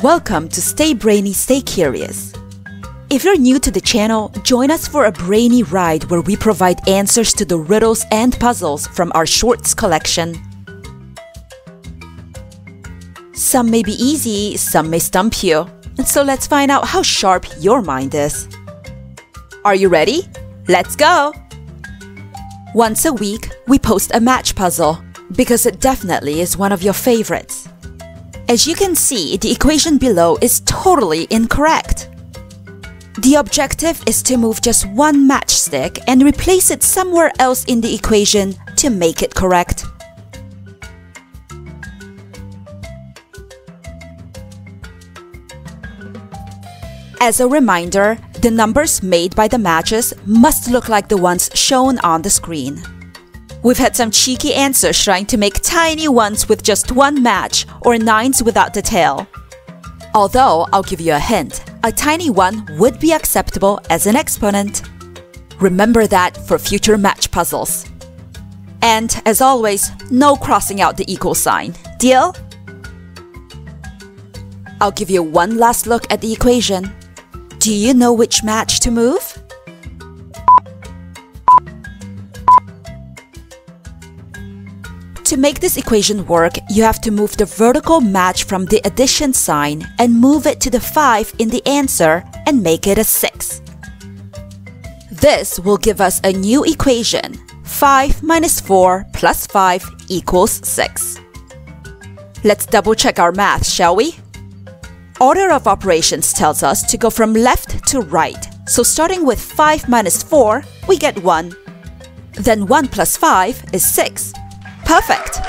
Welcome to Stay Brainy, Stay Curious. If you're new to the channel, join us for a brainy ride where we provide answers to the riddles and puzzles from our shorts collection. Some may be easy, some may stump you. So let's find out how sharp your mind is. Are you ready? Let's go! Once a week, we post a match puzzle because it definitely is one of your favorites. As you can see, the equation below is totally incorrect. The objective is to move just one matchstick and replace it somewhere else in the equation to make it correct. As a reminder, the numbers made by the matches must look like the ones shown on the screen. We've had some cheeky answers trying to make tiny ones with just one match or nines without the tail. Although, I'll give you a hint, a tiny one would be acceptable as an exponent. Remember that for future match puzzles. And, as always, no crossing out the equal sign. Deal? I'll give you one last look at the equation. Do you know which match to move? To make this equation work, you have to move the vertical match from the addition sign and move it to the 5 in the answer and make it a 6. This will give us a new equation, 5 minus 4 plus 5 equals 6. Let's double check our math, shall we? Order of operations tells us to go from left to right, so starting with 5 minus 4, we get 1. Then 1 plus 5 is 6. Perfect!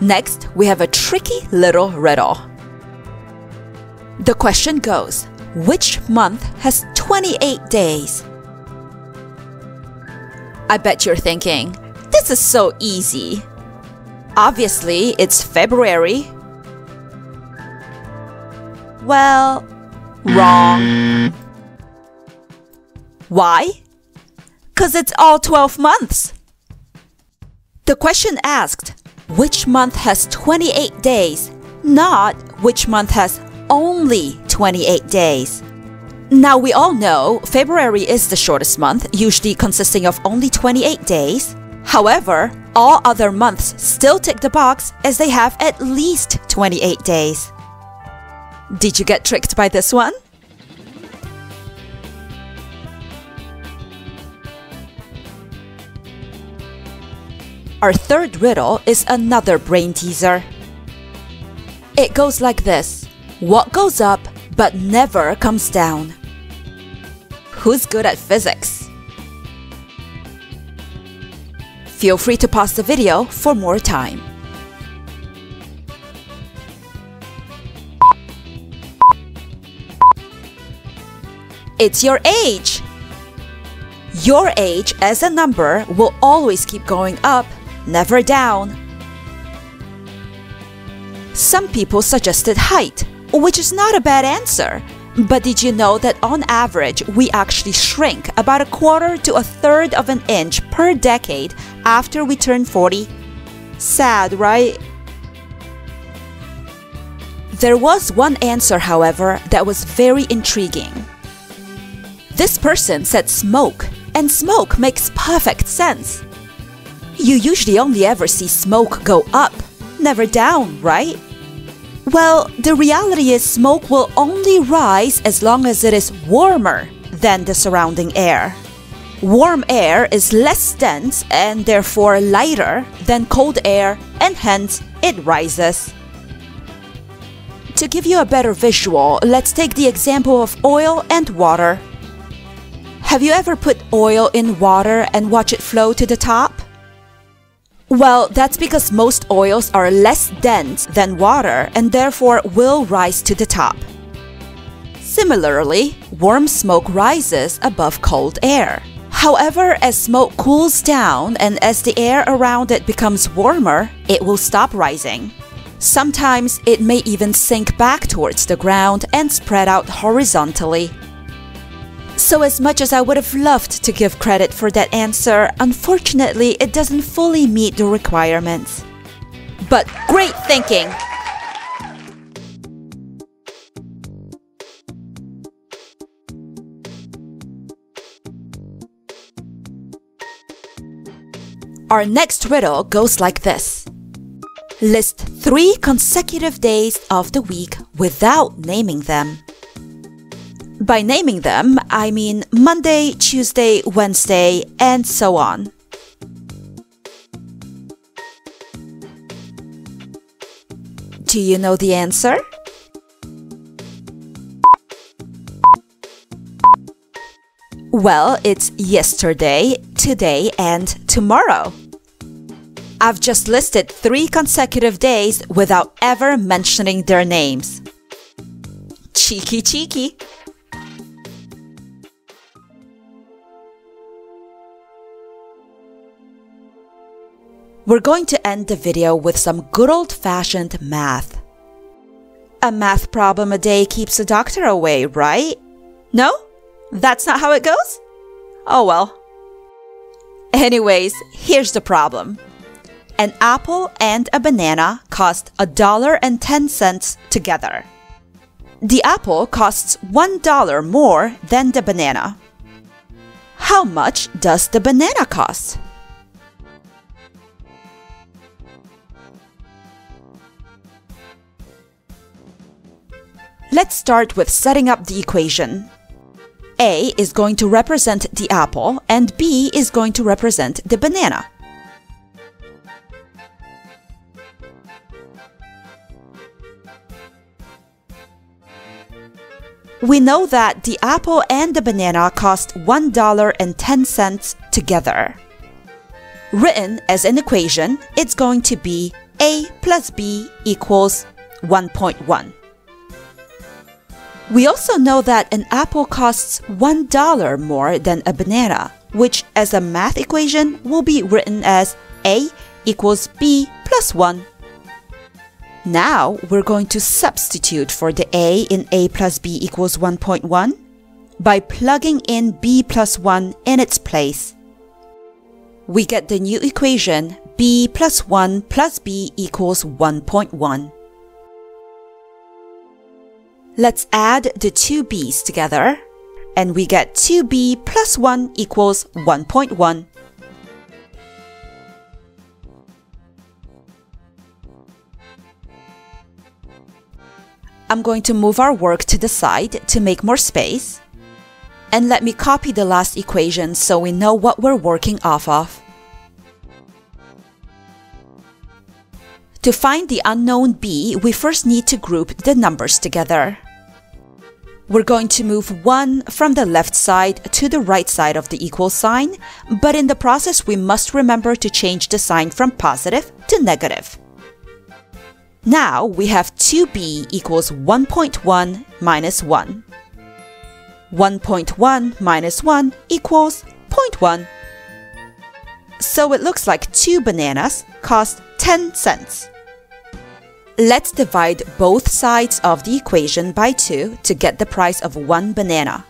Next, we have a tricky little riddle. The question goes, which month has 28 days? I bet you're thinking, this is so easy. Obviously, it's February. Well, wrong. Why? 'Cause it's all 12 months. The question asked, which month has 28 days, not which month has only 28 days. Now we all know February is the shortest month, usually consisting of only 28 days. However, all other months still tick the box as they have at least 28 days. Did you get tricked by this one? Our third riddle is another brain teaser. It goes like this. What goes up but never comes down? Who's good at physics? Feel free to pause the video for more time. It's your age! Your age as a number will always keep going up, never down. Some people suggested height, which is not a bad answer. But did you know that on average, we actually shrink about 1/4 to 1/3 of an inch per decade after we turn 40? Sad, right? There was one answer, however, that was very intriguing. This person said smoke, and smoke makes perfect sense. You usually only ever see smoke go up, never down, right? Well, the reality is smoke will only rise as long as it is warmer than the surrounding air. Warm air is less dense and therefore lighter than cold air, and hence it rises. To give you a better visual, let's take the example of oil and water. Have you ever put oil in water and watch it flow to the top? Well, that's because most oils are less dense than water and therefore will rise to the top. Similarly, warm smoke rises above cold air. However, as smoke cools down and as the air around it becomes warmer, it will stop rising. Sometimes it may even sink back towards the ground and spread out horizontally. So as much as I would have loved to give credit for that answer, unfortunately it doesn't fully meet the requirements. But great thinking! Our next riddle goes like this. List 3 consecutive days of the week without naming them. By naming them, I mean Monday, Tuesday, Wednesday, and so on. Do you know the answer? Well, it's yesterday, today, and tomorrow. I've just listed 3 consecutive days without ever mentioning their names. Cheeky, cheeky. We're going to end the video with some good old-fashioned math. A math problem a day keeps the doctor away, right? No? That's not how it goes? Oh well. Anyways, here's the problem. An apple and a banana cost $1.10 together. The apple costs $1 more than the banana. How much does the banana cost? Let's start with setting up the equation. A is going to represent the apple and B is going to represent the banana. We know that the apple and the banana cost $1.10 together. Written as an equation, it's going to be A plus B equals 1.1. We also know that an apple costs $1 more than a banana, which as a math equation will be written as A equals B plus 1. Now we're going to substitute for the A in A plus B equals 1.1 by plugging in B plus 1 in its place. We get the new equation B plus 1 plus B equals 1.1. Let's add the two b's together, and we get 2b plus 1 equals 1.1. I'm going to move our work to the side to make more space. And let me copy the last equation so we know what we're working off of. To find the unknown b, we first need to group the numbers together. We're going to move 1 from the left side to the right side of the equal sign, but in the process we must remember to change the sign from positive to negative. Now we have 2b equals 1.1 minus 1. 1.1 minus 1 equals 0.1. So it looks like 2 bananas cost 10 cents. Let's divide both sides of the equation by 2 to get the price of 1 banana.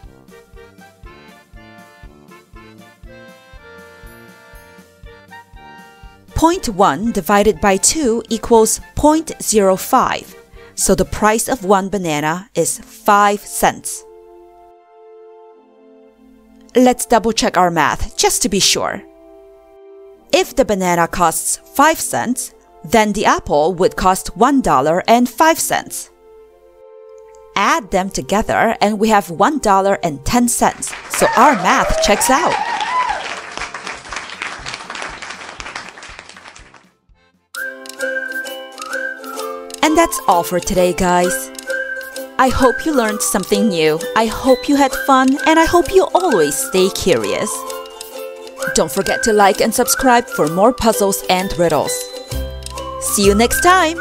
.1 divided by 2 equals 0.05, so the price of 1 banana is 5 cents. Let's double check our math just to be sure. If the banana costs 5 cents, then the apple would cost $1.05. Add them together and we have $1.10, so our math checks out. And that's all for today, guys. I hope you learned something new, I hope you had fun, and I hope you always stay curious. Don't forget to like and subscribe for more puzzles and riddles. See you next time!